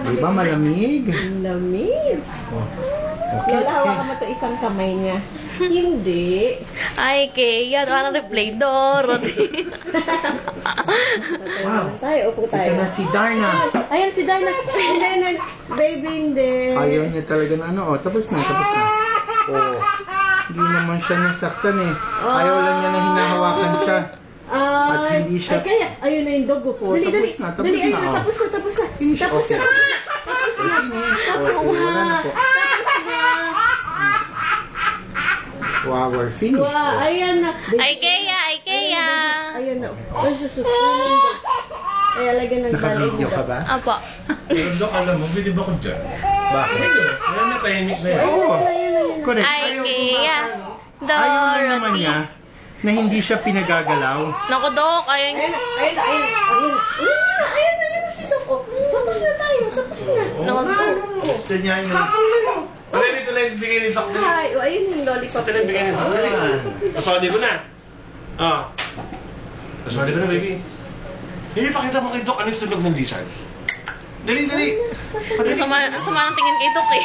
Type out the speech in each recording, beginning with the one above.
Diba malamig? Lamig. Oh. Okay, Lola, hawakan okay. mo ito isang kamay niya. Hindi. Ay, Kaya, ano replay Dorothy. Wow. Tayo, upo Ito tayo. na si Darna. Ayan si Darna. Hindi. Baby, hindi. Ayaw niya talaga na ano. Oh, tapos na. Oh. Hindi naman siya nasaktan eh. Ayaw lang niya na hinahawakan siya. At hindi siya... Ay, kaya, ayun na yung dogo po. Tapos Dali, na, dali, ayun oh. na, tapos na. Finish, Tapos okay. na. Oh, sige, wala na po. Wow, we're finished. Wow, ayan na. Ay, Kaya. Ayun na. Ay, susunod. Ay, alagyan ng Naka-video ka ba? Apo. Pero Dok, alam mo, bilib ako dyan. Bakit? Wala na, tahimik na yan. Oo. Correct. Ay, Ayaw Kaya. Ayaw lang naman Dorothy. niya na hindi siya pinagagalaw. Naku, Dok. Ayun. Ayun na si Doko. Tapos na tayo, tapos na. Naku, Gusto niya yung... Wala, dito lang bigay ni Dok. Ay, ayun yung lollipop. Ito lang bigay ni Dok. Kasali ko na. Kasali ko na, baby. Baby, pakita mo kay Dok ano yung tunog ng lisan. Dali. sama ng tingin kay Dok eh.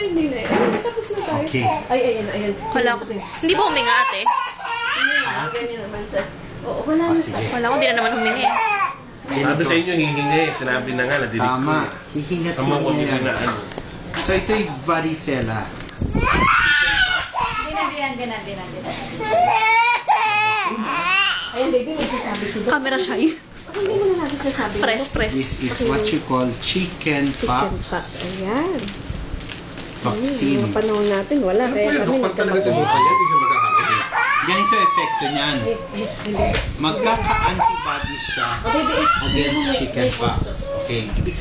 Hindi. Tapos na tayo. Okay. Ay, ayan. Wala ko. Hindi ba huminga ate? Ganyan naman siya. Oo, wala na sa... Wala ko, hindi na naman huminga eh. Sabi sa inyo, hihingi. Sinabi na nga, nadilig ko. Tama. Hihingat Tama ko, niya hindi yan. na ano. So ito'y varicella. Ayun, baby, may sasabi si Dok. Camera shy. Hindi mo na natin sasabi. Press. This is what you call chicken Chicken pox pox. Ayan. vaccine. Mga panahon natin, wala. Kaya kami Dok, pag talaga nagkamali. tinuha yan, di siya magkakaroon. Ganito epekto niyan. Magkaka-antibodies siya Oh, baby, against chicken pox. Okay. Ibig